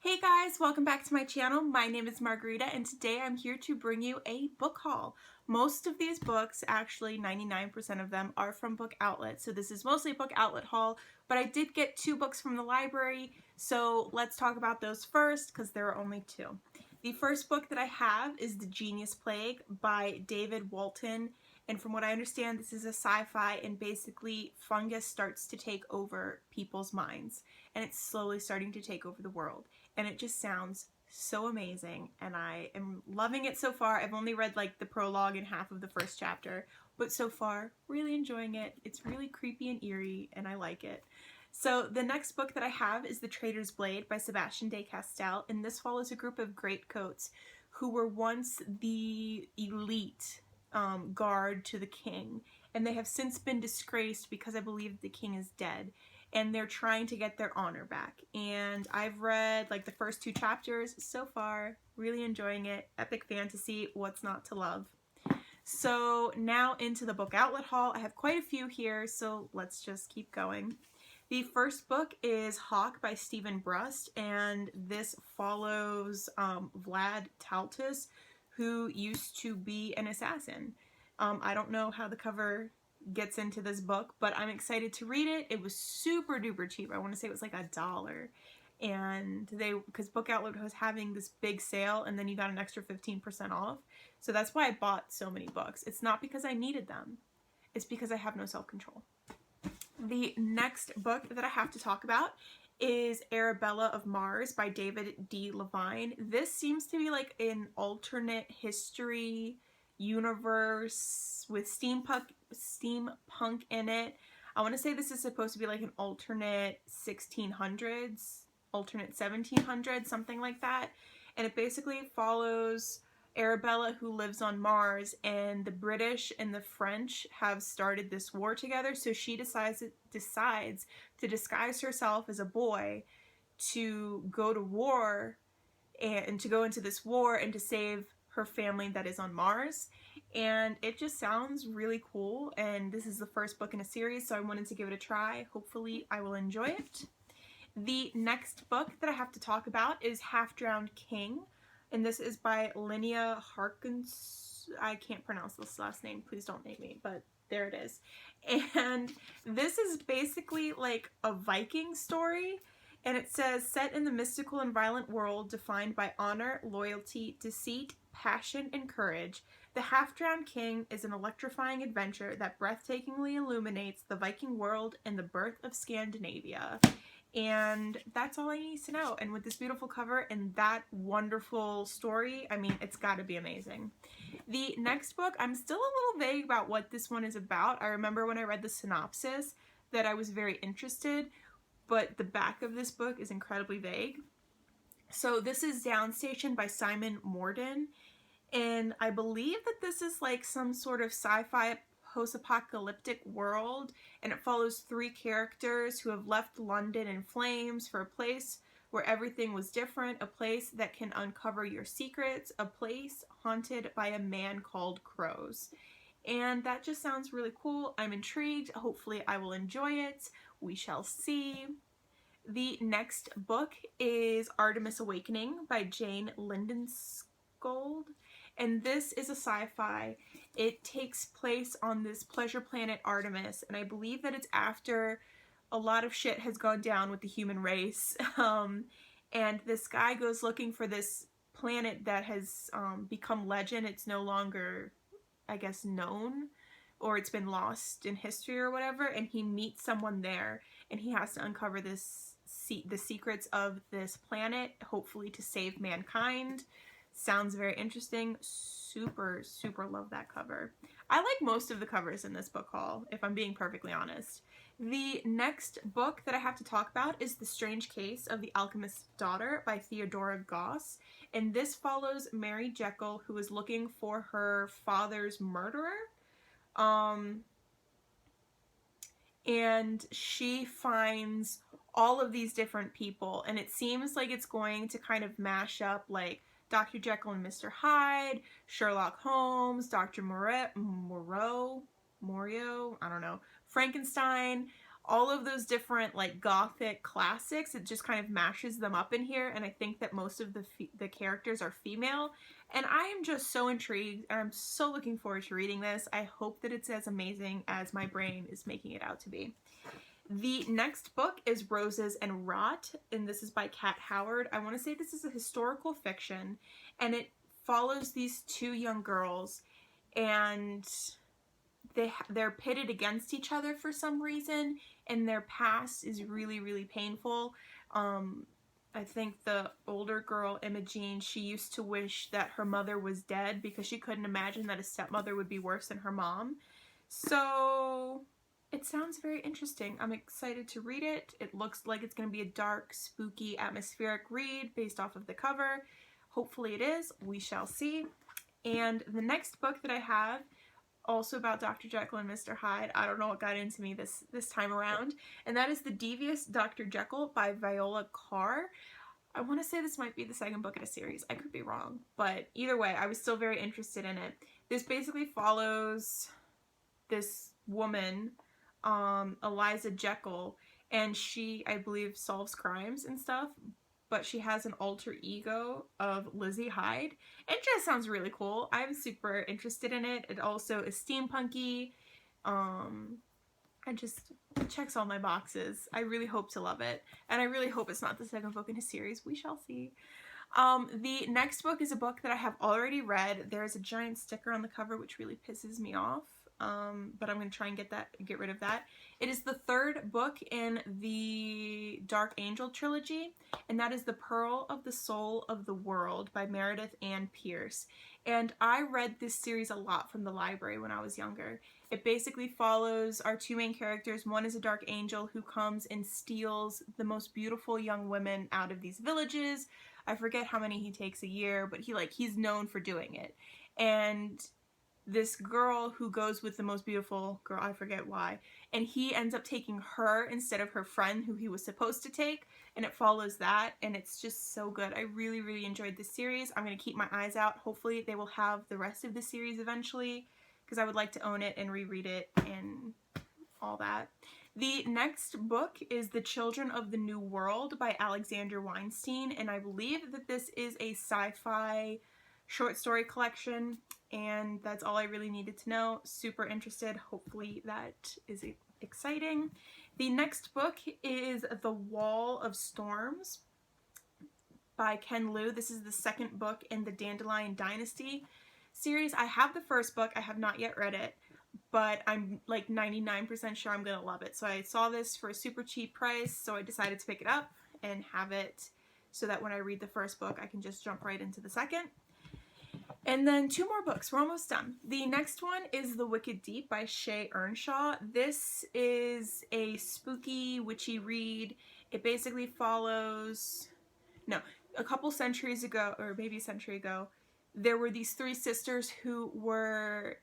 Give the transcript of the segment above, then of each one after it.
Hey guys, welcome back to my channel. My name is Margarita and today I'm here to bring you a book haul. Most of these books, actually 99% of them, are from book outlets. So this is mostly a book outlet haul, but I did get 2 books from the library. So let's talk about those first because there are only 2. The first book that I have is The Genius Plague by David Walton. And from what I understand, this is a sci-fi and basically fungus starts to take over people's minds. And it's slowly starting to take over the world. And it just sounds so amazing and I am loving it so far. I've only read like the prologue and half of the first chapter, but so far really enjoying it. It's really creepy and eerie and I like it. So the next book that I have is The Traitors Blade by Sebastian de Castell, and this follows a group of greatcoats who were once the elite guard to the king, and they have since been disgraced because I believe the king is dead. And they're trying to get their honor back. And I've read like the first 2 chapters so far, really enjoying it. Epic fantasy, what's not to love? So now into the book outlet haul. I have quite a few here, so let's just keep going. The first book is Hawk by Stephen Brust, and this follows Vlad Taltus, who used to be an assassin. I don't know how the cover gets into this book, but I'm excited to read it. It was super duper cheap. I want to say it was like $1, and because Book Outlet was having this big sale and then you got an extra 15% off, so that's why I bought so many books. It's not because I needed them, it's because I have no self-control. The next book that I have to talk about is Arabella of Mars by David D. Levine. This seems to be like an alternate history universe with steampunk in it. I want to say this is supposed to be like an alternate 1600s, alternate 1700s, something like that. And it basically follows Arabella, who lives on Mars, and the British and the French have started this war together, so she decides to disguise herself as a boy to go to war and to go into this war and to save her family that is on Mars. And it just sounds really cool, and this is the first book in a series, so I wanted to give it a try. Hopefully I will enjoy it. The next book that I have to talk about is Halfdrowned King, and this is by Linnea Harkins. I can't pronounce this last name, please don't hate me, but there it is. And this is basically like a Viking story, and it says, set in the mystical and violent world defined by honor, loyalty, deceit, passion, and courage, The Half-Drowned King is an electrifying adventure that breathtakingly illuminates the Viking world and the birth of Scandinavia. And that's all I need to know. And with this beautiful cover and that wonderful story, I mean, it's got to be amazing. The next book, I'm still a little vague about what this one is about. I remember when I read the synopsis that I was very interested, but the back of this book is incredibly vague. So this is Downstation by Simon Morden, and I believe that this is like some sort of sci-fi post-apocalyptic world, and it follows 3 characters who have left London in flames for a place where everything was different, a place that can uncover your secrets, a place haunted by a man called Crows. And that just sounds really cool. I'm intrigued. Hopefully I will enjoy it. We shall see. The next book is Artemis Awakening by Jane Lindenskold, and this is a sci-fi. It takes place on this pleasure planet Artemis, and I believe that it's after a lot of shit has gone down with the human race. And this guy goes looking for this planet that has become legend. It's no longer, I guess, known, or it's been lost in history or whatever, and he meets someone there, and he has to uncover the secrets of this planet, hopefully to save mankind. Sounds very interesting. Super, super love that cover. I like most of the covers in this book haul, if I'm being perfectly honest. The next book that I have to talk about is The Strange Case of the Alchemist's Daughter by Theodora Goss, and this follows Mary Jekyll, who is looking for her father's murderer. And she finds all of these different people, and it seems like it's going to kind of mash up like Dr. Jekyll and Mr. Hyde, Sherlock Holmes, Dr. Moreau, I don't know, Frankenstein, all of those different like gothic classics. It just kind of mashes them up in here, and I think that most of the characters are female, and I am just so intrigued, and I'm so looking forward to reading this. I hope that it's as amazing as my brain is making it out to be. The next book is Roses and Rot, and this is by Kat Howard. I want to say this is a historical fiction, and it follows these two young girls, and they're pitted against each other for some reason, and their past is really, really painful. I think the older girl, Imogene, she used to wish that her mother was dead because she couldn't imagine that a stepmother would be worse than her mom. So it sounds very interesting. I'm excited to read it. It looks like it's going to be a dark, spooky, atmospheric read based off of the cover. Hopefully it is. We shall see. And the next book that I have, also about Dr. Jekyll and Mr. Hyde, I don't know what got into me this time around, and that is the Devious Dr. Jekyll by Viola Carr. I want to say this might be the second book in a series. I could be wrong, but either way, I was still very interested in it. This basically follows this woman, Eliza Jekyll, and she, I believe, solves crimes and stuff, but she has an alter ego of Lizzie Hyde. It just sounds really cool. I'm super interested in it. It also is steampunky. It checks all my boxes. I really hope to love it. And I really hope it's not the second book in a series. We shall see. The next book is a book that I have already read. There is a giant sticker on the cover, which really pisses me off. But I'm going to try and get rid of that. It is the third book in the Dark Angel trilogy, and that is The Pearl of the Soul of the World by Meredith Ann Pierce. And I read this series a lot from the library when I was younger. It basically follows our two main characters. One is a dark angel who comes and steals the most beautiful young women out of these villages. I forget how many he takes a year, but he's known for doing it. And this girl who goes with the most beautiful girl, I forget why, and he ends up taking her instead of her friend who he was supposed to take, and it follows that, and it's just so good. I really, really enjoyed this series. I'm going to keep my eyes out. Hopefully they will have the rest of the series eventually, because I would like to own it and reread it and all that. The next book is The Children of the New World by Alexander Weinstein, and I believe that this is a sci-fi short story collection, and that's all I really needed to know. Super interested. Hopefully that is exciting. The next book is The Wall of Storms by Ken Liu. This is the second book in the Dandelion Dynasty series. I have the first book. I have not yet read it, but I'm like 99% sure I'm gonna love it. So I saw this for a super cheap price, so I decided to pick it up and have it so that when I read the first book I can just jump right into the second. And then two more books. We're almost done. The next one is The Wicked Deep by Shay Earnshaw. This is a spooky, witchy read. It basically follows... a couple centuries ago, or maybe a century ago, there were these three sisters who were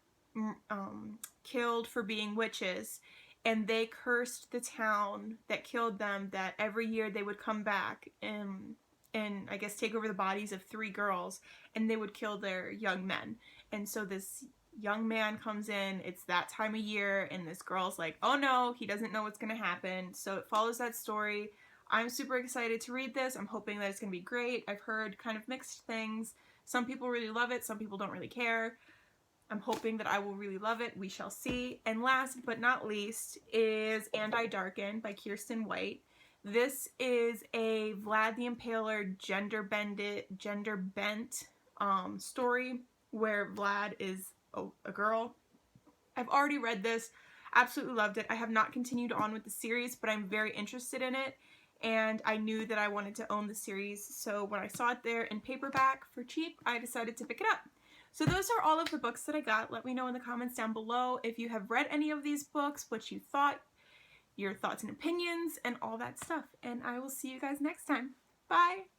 killed for being witches, and they cursed the town that killed them that every year they would come back and I guess take over the bodies of three girls, and they would kill their young men. And so this young man comes in, it's that time of year, and this girl's like, oh no, he doesn't know what's gonna happen. So it follows that story. I'm super excited to read this. I'm hoping that it's gonna be great. I've heard kind of mixed things. Some people really love it, some people don't really care. I'm hoping that I will really love it. We shall see. And last but not least is AntiDarkened by Kirsten White. This is a Vlad the Impaler gender bent story where Vlad is a girl. I've already read this, absolutely loved it. I have not continued on with the series, but I'm very interested in it, and I knew that I wanted to own the series, so when I saw it there in paperback for cheap, I decided to pick it up. So those are all of the books that I got. Let me know in the comments down below if you have read any of these books, what you thought, your thoughts and opinions, and all that stuff. And I will see you guys next time. Bye!